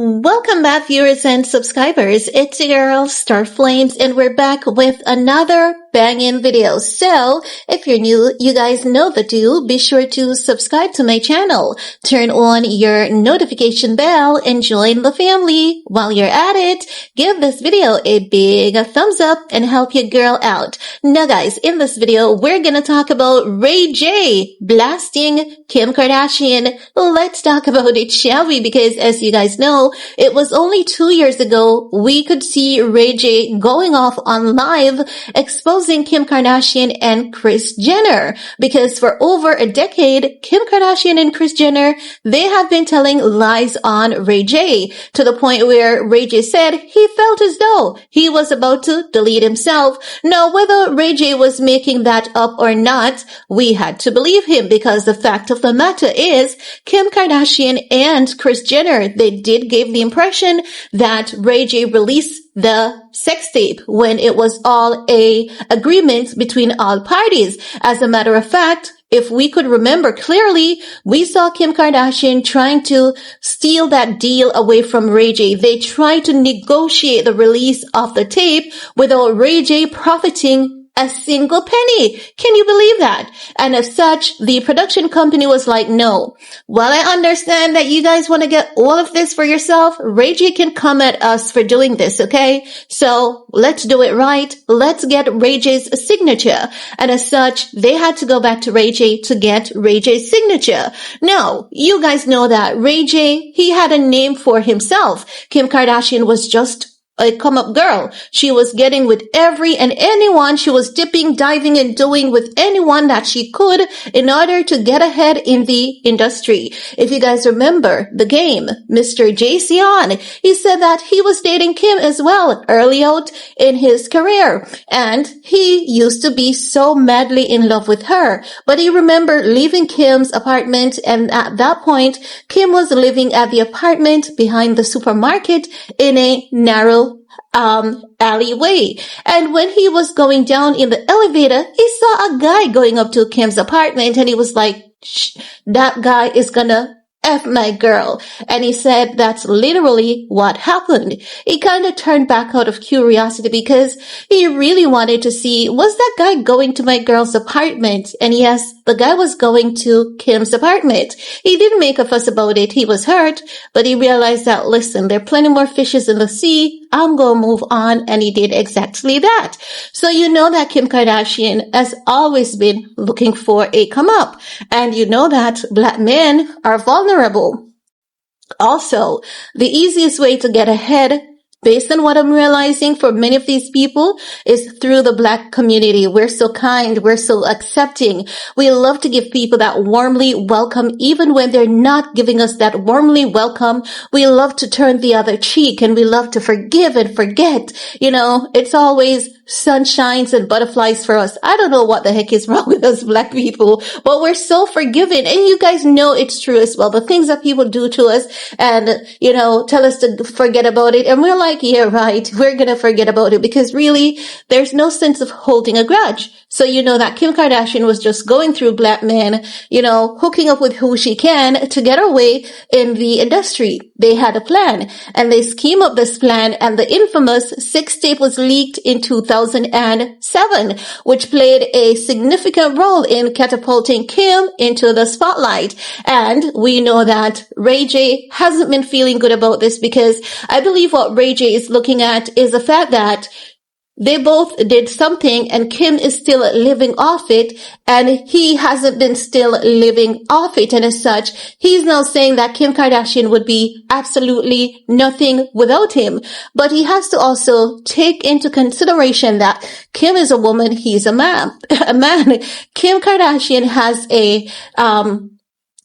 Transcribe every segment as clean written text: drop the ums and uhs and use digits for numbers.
Welcome back, viewers and subscribers. It's your girl, Star Flames, and we're back with another banging video. So, if you're new, you guys know the deal. Be sure to subscribe to my channel. Turn on your notification bell and join the family. While you're at it, give this video a big thumbs up and help your girl out. Now guys, in this video, we're gonna talk about RayJ blasting Kim Kardashian. Let's talk about it, shall we? Because as you guys know, it was only 2 years ago we could see RayJ going off on live exposing Kim Kardashian and Kris Jenner. Because for over a decade, Kim Kardashian and Kris Jenner, they have been telling lies on RayJ to the point where RayJ said he felt as though he was about to delete himself. Now, whether RayJ was making that up or not, we had to believe him because the fact of the matter is Kim Kardashian and Kris Jenner, they did give the impression that RayJ released the sex tape when it was all a agreement between all parties. As a matter of fact, if we could remember clearly, we saw Kim Kardashian trying to steal that deal away from RayJ. They tried to negotiate the release of the tape without RayJ profiting a single penny. Can you believe that? And as such, the production company was like, no. While I understand that you guys want to get all of this for yourself, RayJ can come at us for doing this, okay? So let's do it right. Let's get RayJ's signature. And as such, they had to go back to RayJ to get RayJ's signature. Now, you guys know that RayJ, he had a name for himself. Kim Kardashian was just a come-up girl. She was getting with every and anyone. She was dipping, diving, and doing with anyone that she could in order to get ahead in the industry. If you guys remember the game, Mr. JC, he said that he was dating Kim as well early out in his career. And he used to be so madly in love with her. But he remembered leaving Kim's apartment, and at that point, Kim was living at the apartment behind the supermarket in a narrow alleyway. And when he was going down in the elevator, he saw a guy going up to Kim's apartment, and he was like, that guy is gonna F my girl. And he said that's literally what happened. He kind of turned back out of curiosity because he really wanted to see, was that guy going to my girl's apartment? And yes, the guy was going to Kim's apartment. He didn't make a fuss about it. He was hurt, but he realized that, listen, there are plenty more fishes in the sea. I'm going to move on. And he did exactly that. So you know that Kim Kardashian has always been looking for a come up. And you know that black men are vulnerable. Also, the easiest way to get ahead, based on what I'm realizing for many of these people, is through the black community. We're so kind. We're so accepting. We love to give people that warmly welcome, even when they're not giving us that warmly welcome. We love to turn the other cheek, and we love to forgive and forget. You know, it's always sunshines and butterflies for us. I don't know what the heck is wrong with us black people, but we're so forgiving. And you guys know it's true as well. The things that people do to us and, you know, tell us to forget about it. And we're like, yeah, right. We're going to forget about it because really there's no sense of holding a grudge. So you know that Kim Kardashian was just going through black men, you know, hooking up with who she can to get her way in the industry. They had a plan and they schemed up this plan, and the infamous sex tape was leaked in 2007, which played a significant role in catapulting Kim into the spotlight. And we know that RayJ hasn't been feeling good about this because I believe what RayJ is looking at is the fact that they both did something and Kim is still living off it and he hasn't been still living off it. And as such, he's now saying that Kim Kardashian would be absolutely nothing without him. But he has to also take into consideration that Kim is a woman, he's a man. Kim Kardashian has a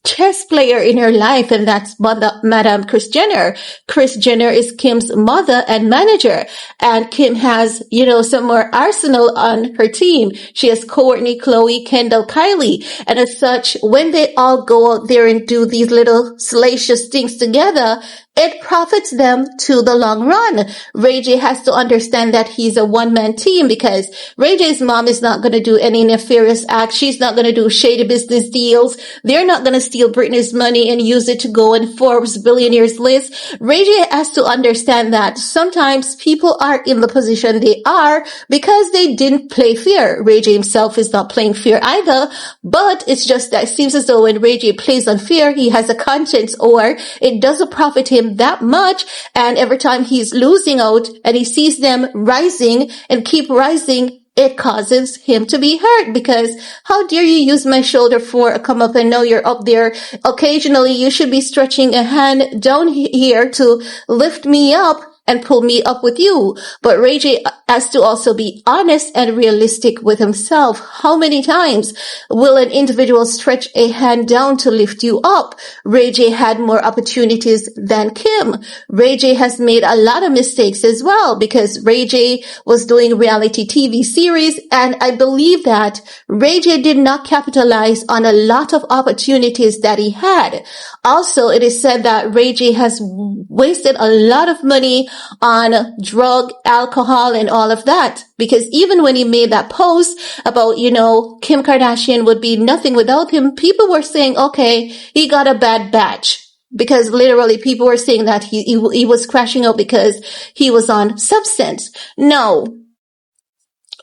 chess player in her life, and that's Madam Kris Jenner. Kris Jenner is Kim's mother and manager, and Kim has, you know, some more arsenal on her team. She has Kourtney, Khloe, Kendall, Kylie, and as such, when they all go out there and do these little salacious things together, it profits them to the long run. RayJ has to understand that he's a one-man team because RayJ's mom is not going to do any nefarious acts. She's not going to do shady business deals. They're not going to steal Britney's money and use it to go in Forbes billionaires list. RayJ has to understand that sometimes people are in the position they are because they didn't play fair. RayJ himself is not playing fair either, but it's just that it seems as though when RayJ plays unfair, he has a conscience, or it doesn't profit him that much, and every time he's losing out and he sees them rising and keep rising, it causes him to be hurt because how dare you use my shoulder for a come up and know you're up there. Occasionally you should be stretching a hand down here to lift me up and pull me up with you. But RayJ has to also be honest and realistic with himself. How many times will an individual stretch a hand down to lift you up? RayJ had more opportunities than Kim. RayJ has made a lot of mistakes as well because RayJ was doing reality TV series, and I believe that RayJ did not capitalize on a lot of opportunities that he had. Also, it is said that RayJ has wasted a lot of money on drug, alcohol, and all of that. Because even when he made that post about, Kim Kardashian would be nothing without him, people were saying, okay, he got a bad batch. Because literally people were saying that he was crashing out because he was on substance. No.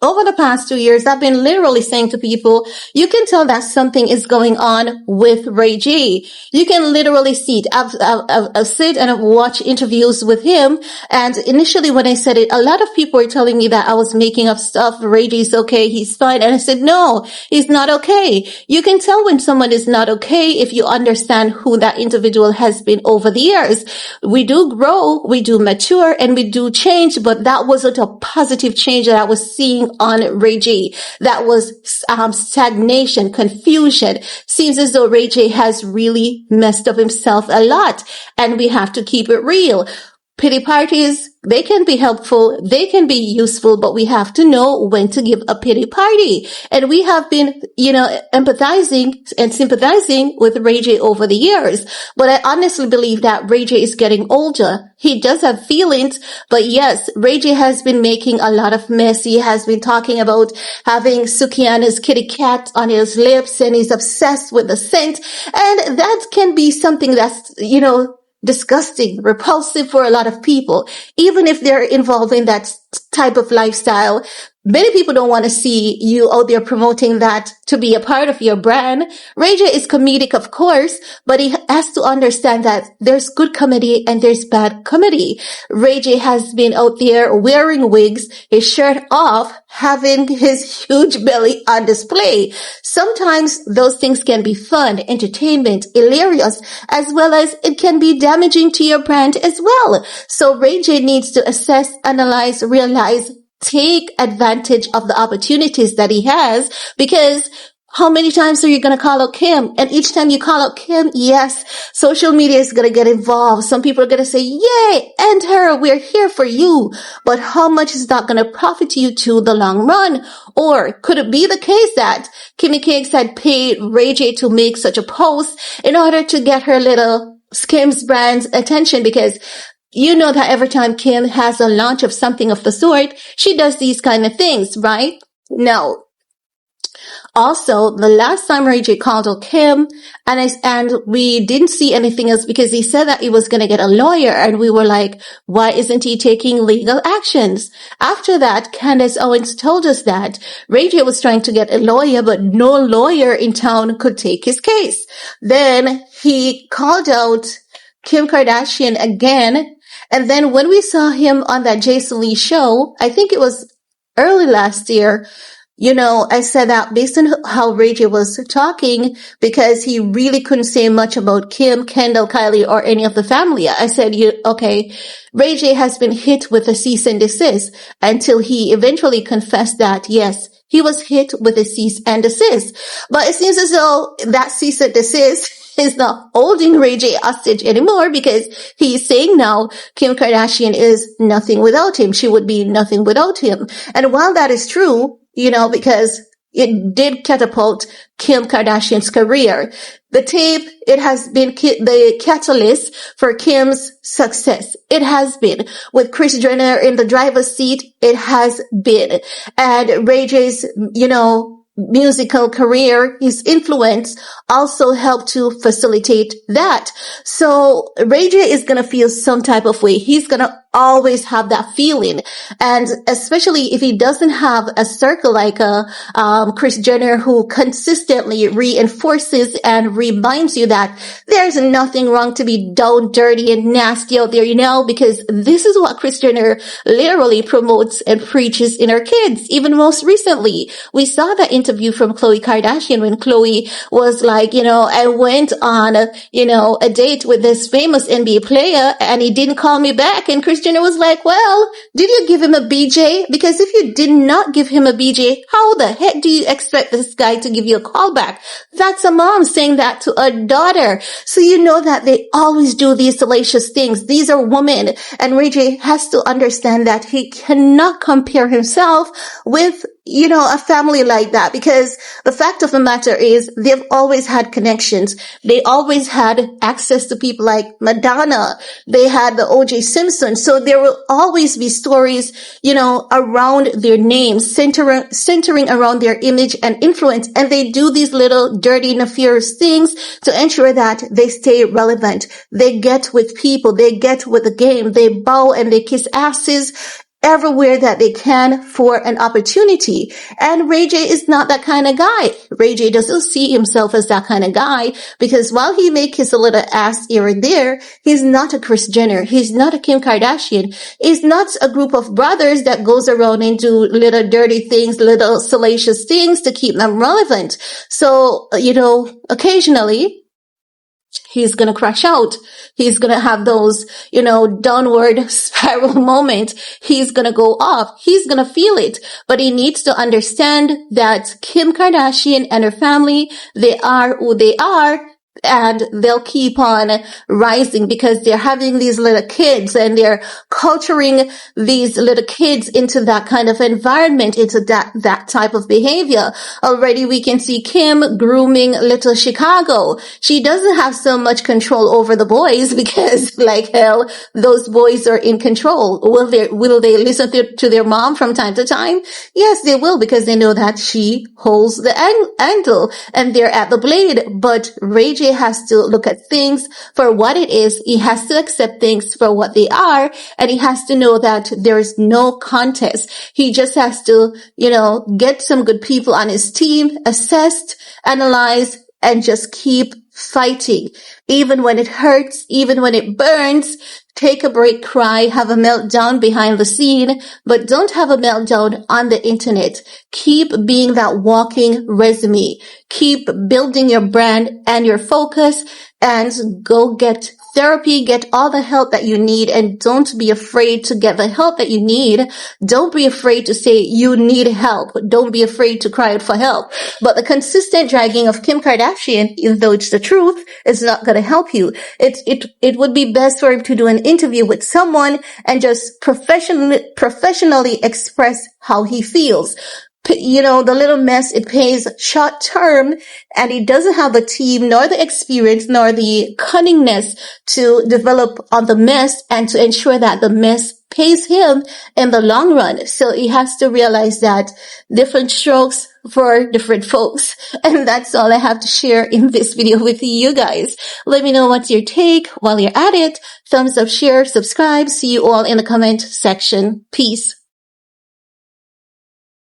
Over the past 2 years, I've been literally saying to people, you can tell that something is going on with RayJ. You can literally see it. I've sit and I've watched interviews with him. And initially when I said it, a lot of people were telling me that I was making up stuff. RayJ's okay. He's fine. And I said, no, he's not okay. You can tell when someone is not okay if you understand who that individual has been over the years. We do grow, we do mature, and we do change, but that wasn't a positive change that I was seeing on RayJ. That was stagnation, confusion. Seems as though RayJ has really messed up himself a lot, and we have to keep it real. Pity parties, they can be helpful, they can be useful, but we have to know when to give a pity party. And we have been, empathizing and sympathizing with RayJ over the years. But I honestly believe that RayJ is getting older. He does have feelings, but yes, RayJ has been making a lot of mess. He has been talking about having Sukiana's kitty cat on his lips, and he's obsessed with the scent. And that can be something that's, disgusting, repulsive for a lot of people, even if they're involved in that type of lifestyle. Many people don't want to see you out there promoting that to be a part of your brand. RayJ is comedic, of course, but he has to understand that there's good comedy and there's bad comedy. RayJ has been out there wearing wigs, his shirt off, having his huge belly on display. Sometimes those things can be fun, entertainment, hilarious, as well as it can be damaging to your brand as well. So RayJ needs to assess, analyze, realize, take advantage of the opportunities that he has, because how many times are you going to call out Kim? And each time you call out Kim, yes, social media is going to get involved. Some people are going to say, yay, and her, we're here for you. But how much is that going to profit you to the long run? Or could it be the case that Kimmy Cakes had paid RayJ to make such a post in order to get her little Skims brand's attention? Because you know that every time Kim has a launch of something of the sort, she does these kind of things, right? No. Also, the last time RayJ called out Kim, and we didn't see anything else because he said that he was going to get a lawyer, and we were like, why isn't he taking legal actions? After that, Candace Owens told us that RayJ was trying to get a lawyer, but no lawyer in town could take his case. Then he called out Kim Kardashian again. And then when we saw him on that Jason Lee show, I think it was early last year, I said that based on how RayJ was talking, because he really couldn't say much about Kim, Kendall, Kylie, or any of the family. I said, okay, RayJ has been hit with a cease and desist, until he eventually confessed that, yes, he was hit with a cease and desist. But it seems as though that cease and desist is not holding RayJ hostage anymore, because he's saying now Kim Kardashian is nothing without him. She would be nothing without him. And while that is true, because it did catapult Kim Kardashian's career. The tape, it has been the catalyst for Kim's success. It has been. With Kris Jenner in the driver's seat, it has been. And RayJ's, musical career, his influence also helped to facilitate that. So RayJ is going to feel some type of way. He's going to always have that feeling. And especially if he doesn't have a circle like Kris Jenner, who consistently reinforces and reminds you that there's nothing wrong to be down, dirty, and nasty out there, because this is what Kris Jenner literally promotes and preaches in her kids. Even most recently, we saw that interview from Khloe Kardashian when Khloe was like, I went on, a date with this famous NBA player and he didn't call me back. And Kris Jenner was like, well, did you give him a BJ? Because if you did not give him a BJ, how the heck do you expect this guy to give you a call back? That's a mom saying that to a daughter. So you know that they always do these salacious things. These are women. And RayJ has to understand that he cannot compare himself with a family like that, because the fact of the matter is they've always had connections. They always had access to people like Madonna. They had the O.J. Simpson. So there will always be stories, around their names, centering around their image and influence. And they do these little dirty, nefarious things to ensure that they stay relevant. They get with people. They get with the game. They bow and they kiss asses everywhere that they can for an opportunity. And RayJ is not that kind of guy. RayJ doesn't see himself as that kind of guy, because while he may kiss a little ass here and there, he's not a Kris Jenner. He's not a Kim Kardashian. He's not a group of brothers that goes around and do little dirty things, little salacious things to keep them relevant. So, occasionally, he's going to crash out. He's going to have those, downward spiral moment. He's going to go off. He's going to feel it. But he needs to understand that Kim Kardashian and her family, they are who they are. And they'll keep on rising because they're having these little kids and they're culturing these little kids into that kind of environment, into that type of behavior. Already we can see Kim grooming little Chicago. She doesn't have so much control over the boys because like hell, those boys are in control. Will they listen to their mom from time to time? Yes, they will, because they know that she holds the handle and they're at the blade. But RayJ has to look at things for what it is. He has to accept things for what they are, and he has to know that there is no contest. He just has to, get some good people on his team, assess, analyze, and just keep fighting. Even when it hurts, even when it burns, take a break, cry, have a meltdown behind the scene, but don't have a meltdown on the internet. Keep being that walking resume. Keep building your brand and your focus, and go get therapy, get all the help that you need, and don't be afraid to get the help that you need. Don't be afraid to say you need help. Don't be afraid to cry out for help. But the consistent dragging of Kim Kardashian, even though it's the truth, is not going to help you. It would be best for him to do an interview with someone and just professionally express how he feels. The little mess, it pays short term, and he doesn't have a team, nor the experience, nor the cunningness to develop on the mess and to ensure that the mess pays him in the long run. So he has to realize that different strokes for different folks. And that's all I have to share in this video with you guys. Let me know what's your take. While you're at it, thumbs up, share, subscribe. See you all in the comment section. Peace.